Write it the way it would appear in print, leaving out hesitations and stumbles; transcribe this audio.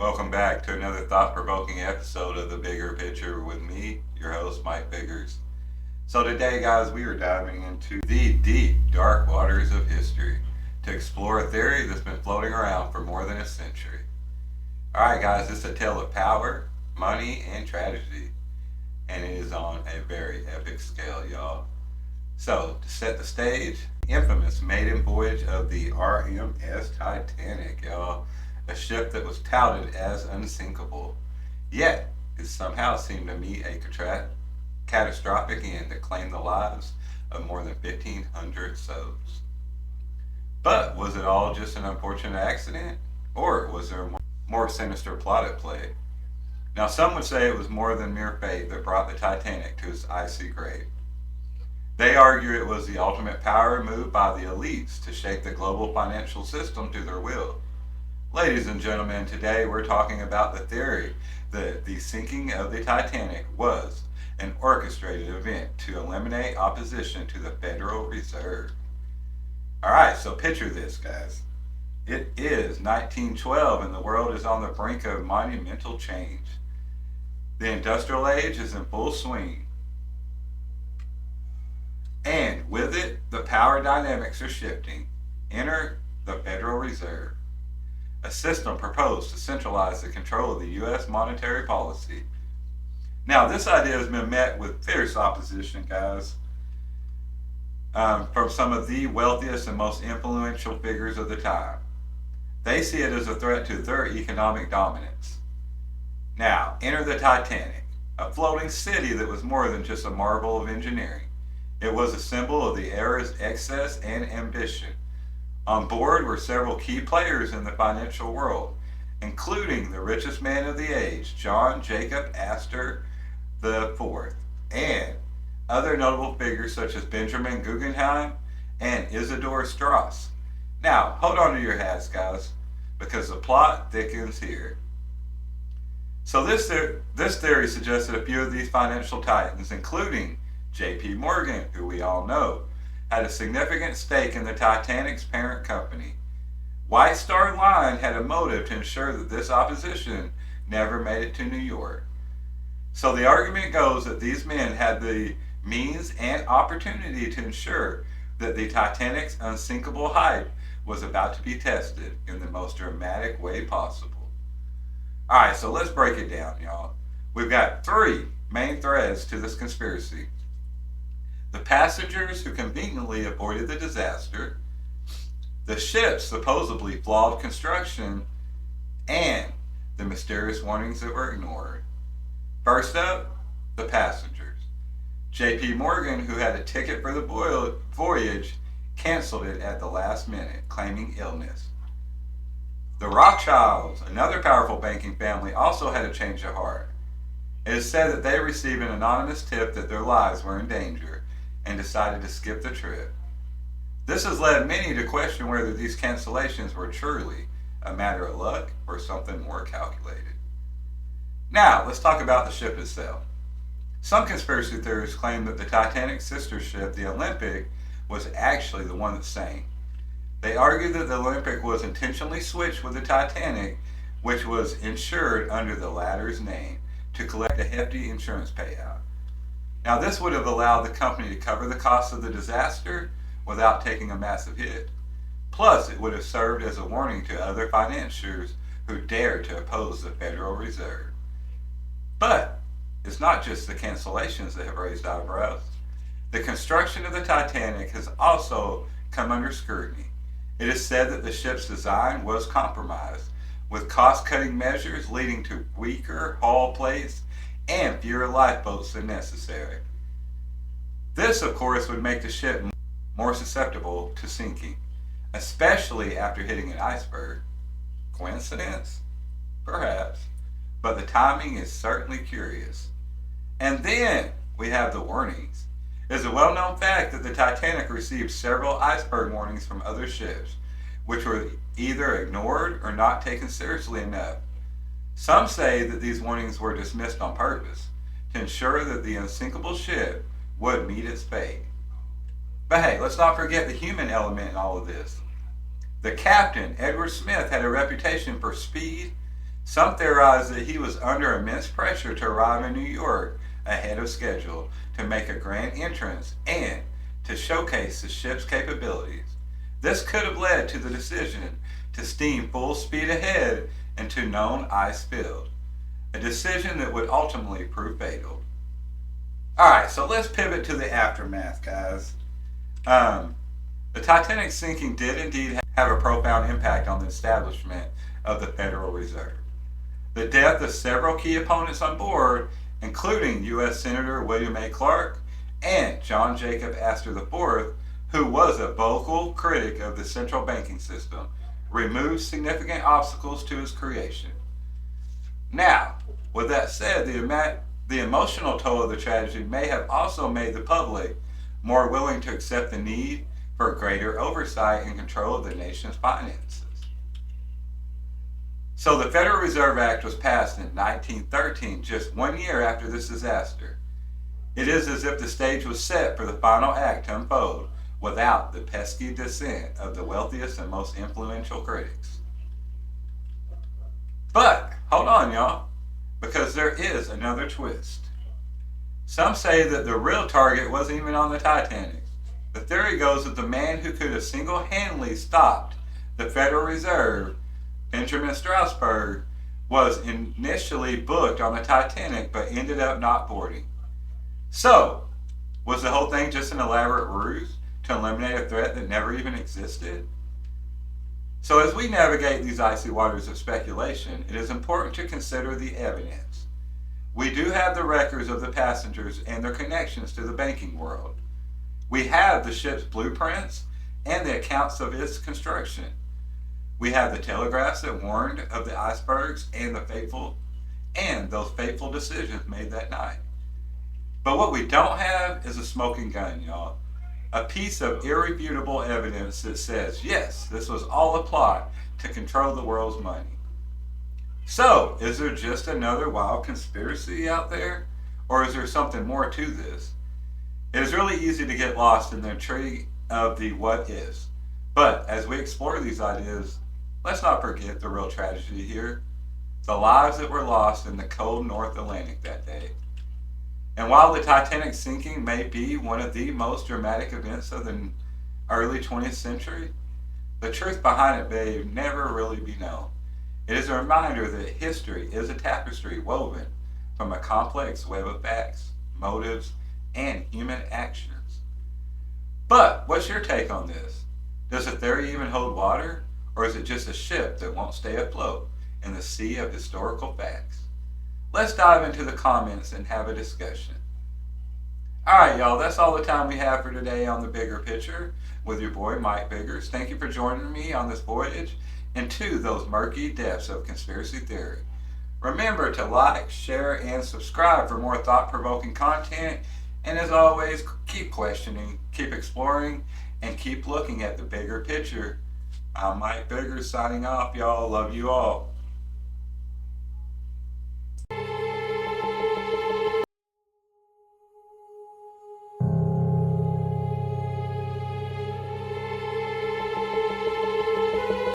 Welcome back to another thought-provoking episode of The Bigger Picture with me, your host, Mike Biggers. So today, guys, we are diving into the deep, dark waters of history to explore a theory that's been floating around for more than a century. Alright, guys, it's a tale of power, money, and tragedy, and it is on a very epic scale, y'all. So, to set the stage, infamous maiden voyage of the RMS Titanic, y'all. A ship that was touted as unsinkable. Yet, it somehow seemed to meet a catastrophic end that claimed the lives of more than 1,500 souls. But was it all just an unfortunate accident? Or was there a more sinister plot at play? Now, some would say it was more than mere fate that brought the Titanic to its icy grave. They argue it was the ultimate power move by the elites to shape the global financial system to their will. Ladies and gentlemen, today we're talking about the theory that the sinking of the Titanic was an orchestrated event to eliminate opposition to the Federal Reserve. Alright, so picture this, guys. It is 1912 and the world is on the brink of monumental change. The industrial age is in full swing. And with it, the power dynamics are shifting. Enter the Federal Reserve, a system proposed to centralize the control of the U.S. monetary policy. Now, this idea has been met with fierce opposition, guys, from some of the wealthiest and most influential figures of the time. They see it as a threat to their economic dominance. Now, enter the Titanic, a floating city that was more than just a marvel of engineering. It was a symbol of the era's excess and ambition. On board were several key players in the financial world, including the richest man of the age, John Jacob Astor IV, and other notable figures such as Benjamin Guggenheim and Isidor Straus. Now, hold on to your hats, guys, because the plot thickens here. So this theory suggested a few of these financial titans, including J.P. Morgan, who we all know, had a significant stake in the Titanic's parent company. White Star Line had a motive to ensure that this opposition never made it to New York. So the argument goes that these men had the means and opportunity to ensure that the Titanic's unsinkable hype was about to be tested in the most dramatic way possible. Alright, so let's break it down, y'all. We've got three main threads to this conspiracy: the passengers who conveniently avoided the disaster, the ship's supposedly flawed construction, and the mysterious warnings that were ignored. First up, the passengers. J.P. Morgan, who had a ticket for the voyage, canceled it at the last minute, claiming illness. The Rothschilds, another powerful banking family, also had a change of heart. It is said that they received an anonymous tip that their lives were in danger and decided to skip the trip. This has led many to question whether these cancellations were truly a matter of luck or something more calculated. Now, let's talk about the ship itself. Some conspiracy theorists claim that the Titanic's sister ship, the Olympic, was actually the one that sank. They argue that the Olympic was intentionally switched with the Titanic, which was insured under the latter's name, to collect a hefty insurance payout. Now, this would have allowed the company to cover the cost of the disaster without taking a massive hit. Plus, it would have served as a warning to other financiers who dared to oppose the Federal Reserve. But it's not just the cancellations that have raised eyebrows. The construction of the Titanic has also come under scrutiny. It is said that the ship's design was compromised, with cost-cutting measures leading to weaker hull plates and fewer lifeboats than necessary. This, of course, would make the ship more susceptible to sinking, especially after hitting an iceberg. Coincidence? Perhaps, but the timing is certainly curious. And then we have the warnings. It is a well-known fact that the Titanic received several iceberg warnings from other ships, which were either ignored or not taken seriously enough. Some say that these warnings were dismissed on purpose, to ensure that the unsinkable ship would meet its fate. But hey, let's not forget the human element in all of this. The captain, Edward Smith, had a reputation for speed, Some theorize that he was under immense pressure to arrive in New York ahead of schedule to make a grand entrance and to showcase the ship's capabilities. This could have led to the decision to steam full speed ahead into known ice field, a decision that would ultimately prove fatal. Alright, so let's pivot to the aftermath, guys. The Titanic sinking did indeed have a profound impact on the establishment of the Federal Reserve. The death of several key opponents on board, including U.S. Senator William A. Clark and John Jacob Astor IV, who was a vocal critic of the central banking system, removed significant obstacles to its creation. Now, with that said, the emotional toll of the tragedy may have also made the public more willing to accept the need for greater oversight and control of the nation's finances. So the Federal Reserve Act was passed in 1913, just 1 year after this disaster. It is as if the stage was set for the final act to unfold without the pesky dissent of the wealthiest and most influential critics. But, hold on y'all, because there is another twist. Some say that the real target wasn't even on the Titanic. The theory goes that the man who could have single-handedly stopped the Federal Reserve, Benjamin Strasbourg, was initially booked on the Titanic but ended up not boarding. So, was the whole thing just an elaborate ruse to eliminate a threat that never even existed? So as we navigate these icy waters of speculation, it is important to consider the evidence. We do have the records of the passengers and their connections to the banking world. We have the ship's blueprints and the accounts of its construction. We have the telegraphs that warned of the icebergs and those fateful decisions made that night. But what we don't have is a smoking gun, y'all. A piece of irrefutable evidence that says, yes, this was all a plot to control the world's money. So, is there just another wild conspiracy out there? Or is there something more to this? It is really easy to get lost in the intrigue of the what ifs. But as we explore these ideas, let's not forget the real tragedy here. The lives that were lost in the cold North Atlantic that day. And while the Titanic sinking may be one of the most dramatic events of the early 20th century, the truth behind it may never really be known. It is a reminder that history is a tapestry woven from a complex web of facts, motives, and human actions. But what's your take on this? Does the theory even hold water? Or is it just a ship that won't stay afloat in the sea of historical facts? Let's dive into the comments and have a discussion. Alright y'all, that's all the time we have for today on The Bigger Picture with your boy Mike Biggers. Thank you for joining me on this voyage into those murky depths of conspiracy theory. Remember to like, share, and subscribe for more thought-provoking content. And as always, keep questioning, keep exploring, and keep looking at the bigger picture. I'm Mike Biggers signing off, y'all. Love you all.